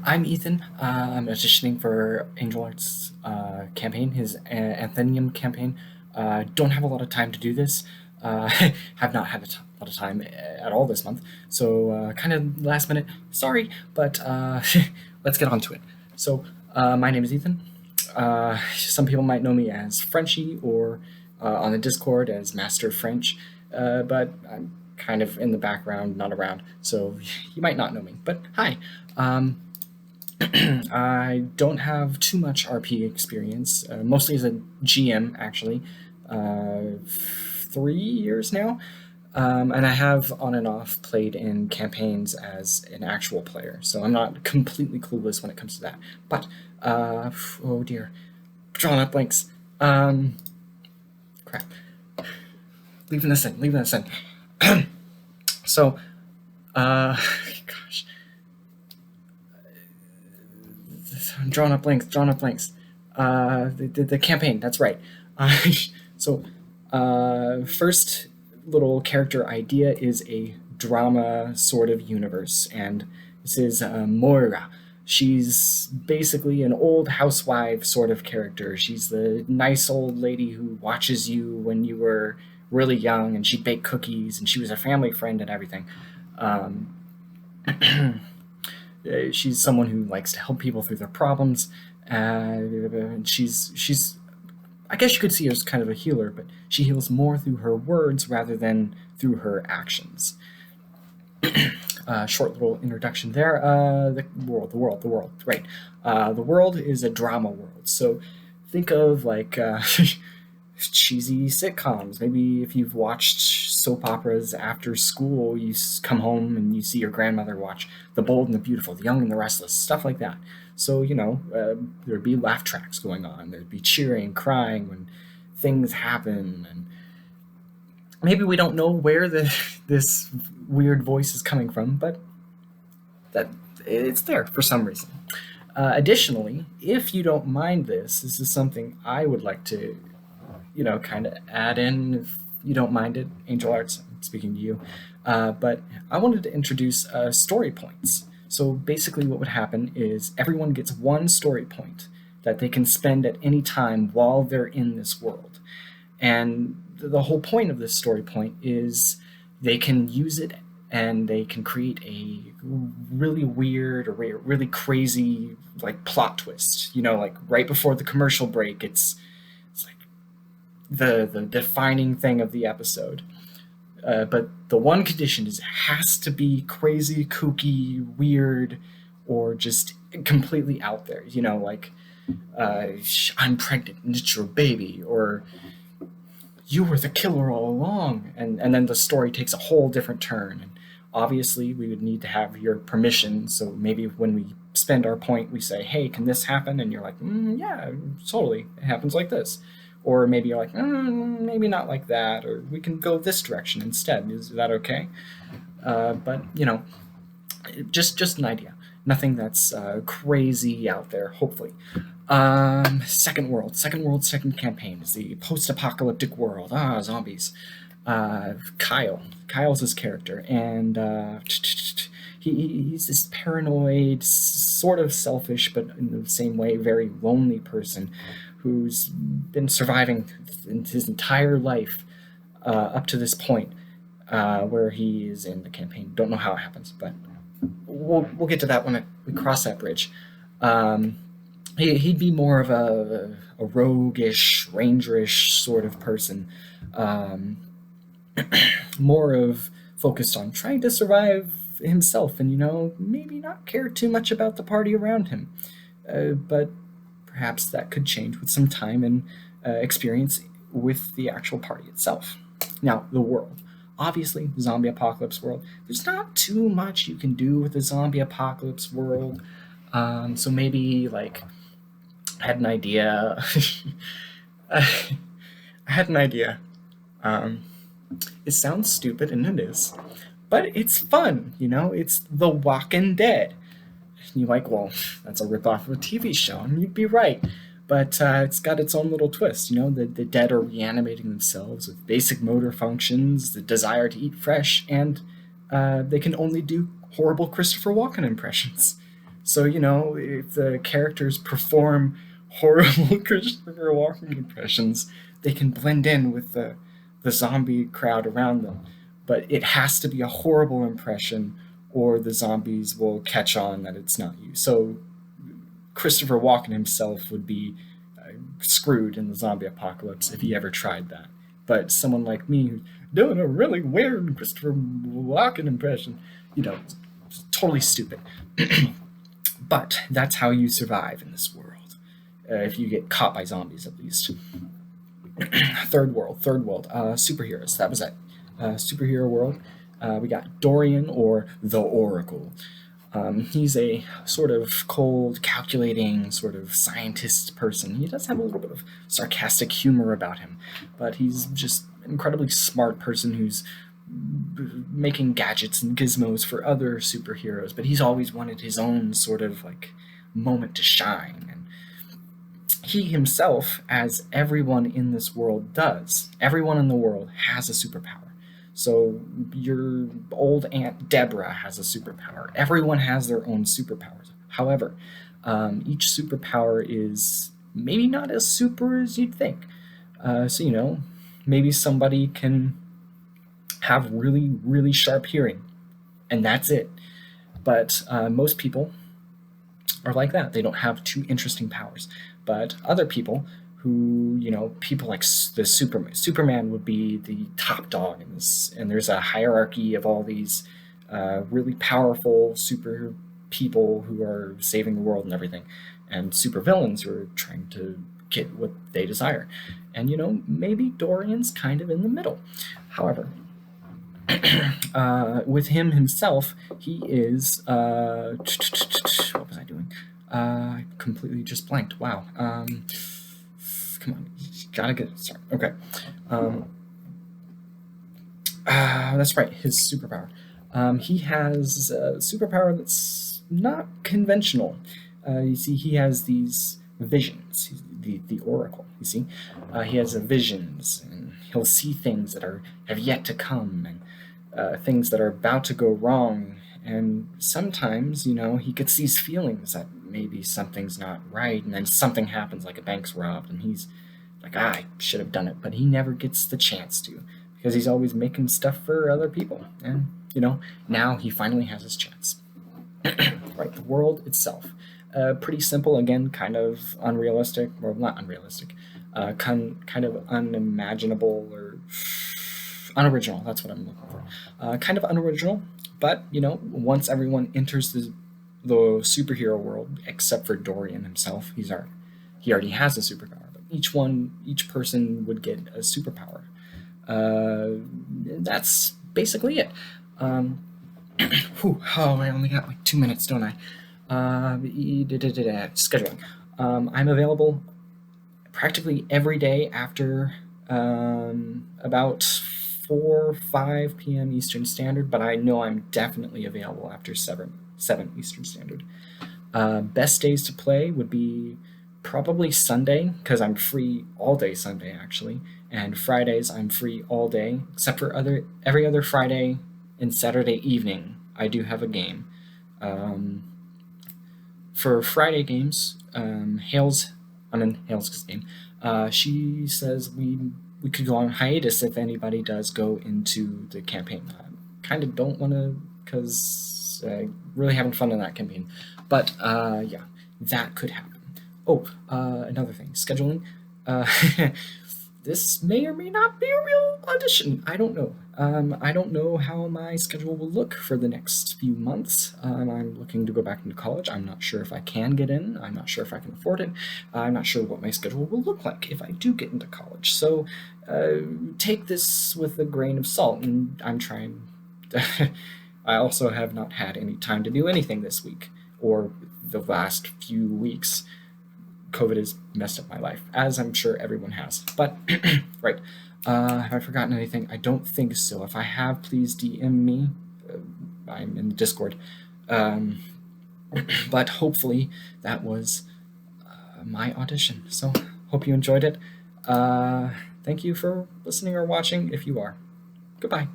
I'm Ethan. I'm auditioning for AngelArts campaign, his Anthenium campaign. Don't have a lot of time to do this. Have not had a lot of time at all this month, so kind of last minute. Sorry, but let's get on to it. So, my name is Ethan. Some people might know me as Frenchie or on the Discord as Master French, but I'm kind of in the background, not around, so you might not know me. But hi. I don't have too much RP experience, mostly as a GM, actually. 3 years now. And I have on and off played in campaigns as an actual player, so I'm not completely clueless when it comes to that. But, oh dear, drawing up blanks. Crap. Leaving this in. So, gosh. I'm drawing up blanks. The campaign, that's right. So, first little character idea is a drama sort of universe, and this is Moira. She's basically an old housewife sort of character. She's the nice old lady who watches you when you were really young, and she'd bake cookies, and she was a family friend and everything. Um, she's someone who likes to help people through their problems. She's I guess you could see her as kind of a healer, but she heals more through her words rather than through her actions. Short little introduction there. The world, right. The world is a drama world. So think of like cheesy sitcoms. Maybe if you've watched soap operas after school, you come home and you see your grandmother watch The Bold and the Beautiful, The Young and the Restless, stuff like that. So, there'd be laugh tracks going on. There'd be cheering, crying when things happen. And maybe we don't know where this weird voice is coming from, but that it's there for some reason. Additionally, if you don't mind this is something I would like to, kind of add in, if you don't mind it, AngelArts, I'm speaking to you. But I wanted to introduce story points. So basically what would happen is everyone gets one story point that they can spend at any time while they're in this world. And the whole point of this story point is they can use it and they can create a really weird or really crazy like plot twist. Like right before the commercial break, it's like the defining thing of the episode. But the one condition is it has to be crazy, kooky, weird, or just completely out there. Like I'm pregnant and it's your baby, or you were the killer all along, and then the story takes a whole different turn. And obviously, we would need to have your permission. So maybe when we spend our point, we say, "Hey, can this happen?" And you're like, "Yeah, totally. It happens like this." Or maybe you're like, maybe not like that, or we can go this direction instead. Is that okay? But just an idea. Nothing that's crazy out there. Hopefully. Second world, second campaign is the post-apocalyptic world. Zombies. Kyle's his character, and he's this paranoid, sort of selfish, but in the same way, very lonely person who's been surviving his entire life up to this point where he is in the campaign. Don't know how it happens, but we'll get to that when we cross that bridge. He'd be more of a roguish, rangerish sort of person, more of focused on trying to survive himself, and maybe not care too much about the party around him. But perhaps that could change with some time and experience with the actual party itself. Now, the world. Obviously, zombie apocalypse world. There's not too much you can do with the zombie apocalypse world. So maybe, like, I had an idea. I had an idea. It sounds stupid, and it is. But it's fun, It's The Walking Dead. You're like, well, that's a ripoff of a TV show, and you'd be right. But it's got its own little twist. The dead are reanimating themselves with basic motor functions, the desire to eat fresh, and they can only do horrible Christopher Walken impressions. So, if the characters perform horrible Christopher Walken impressions, they can blend in with the zombie crowd around them. But it has to be a horrible impression, or the zombies will catch on that it's not you. So, Christopher Walken himself would be screwed in the zombie apocalypse if he ever tried that. But someone like me who's doing a really weird Christopher Walken impression, totally stupid. But that's how you survive in this world. If you get caught by zombies, at least. Third world, superheroes. That was it. Superhero world. We got Dorian, or the Oracle. He's a sort of cold, calculating, sort of scientist person. He does have a little bit of sarcastic humor about him, but he's just an incredibly smart person who's making gadgets and gizmos for other superheroes, but he's always wanted his own sort of moment to shine. And he himself, as everyone in this world does, everyone in the world has a superpower. So your old Aunt Deborah has a superpower. Everyone has their own superpowers. However, each superpower is maybe not as super as you'd think. So, maybe somebody can have really, really sharp hearing, and that's it. But most people are like that. They don't have too interesting powers. But other people who, people like the Superman would be the top dog in this, and there's a hierarchy of all these really powerful super people who are saving the world and everything, and super villains who are trying to get what they desire. And, maybe Dorian's kind of in the middle. However, with him himself, he is what was I doing? I completely just blanked. Wow. Come on, you gotta get it started. Okay. That's right, his superpower. He has a superpower that's not conventional. You see, he has these visions. He's the Oracle. You see, he has visions, and he'll see things that have yet to come, and things that are about to go wrong. And sometimes, he gets these feelings that maybe something's not right, and then something happens, like a bank's robbed, and he's like, I should have done it, but he never gets the chance to, because he's always making stuff for other people. And, now he finally has his chance. Right, the world itself. Pretty simple, again, kind of unrealistic, well, not unrealistic, kind of unimaginable, or unoriginal, that's what I'm looking for. Kind of unoriginal, but, once everyone enters the superhero world, except for Dorian himself, he already has a superpower, but each person would get a superpower. That's basically it. I only got 2 minutes, don't I? Scheduling. I'm available practically every day after about 4 or 5 p.m. Eastern Standard, but I know I'm definitely available after 7 Eastern Standard. Best days to play would be probably Sunday, because I'm free all day Sunday, actually, and Fridays I'm free all day, except for every other Friday and Saturday evening I do have a game. For Friday games, Hale's game. She says we could go on hiatus if anybody does go into the campaign. I kind of don't want to, because really having fun in that campaign. But yeah, that could happen. Oh, another thing, scheduling. This may or may not be a real audition. I don't know. I don't know how my schedule will look for the next few months. I'm looking to go back into college. I'm not sure if I can get in. I'm not sure if I can afford it. I'm not sure what my schedule will look like if I do get into college. So take this with a grain of salt, and I'm trying. I also have not had any time to do anything this week or the last few weeks. COVID has messed up my life, as I'm sure everyone has. But, right, have I forgotten anything? I don't think so. If I have, please DM me. I'm in the Discord. But hopefully that was my audition. So, hope you enjoyed it. Thank you for listening or watching, if you are. Goodbye.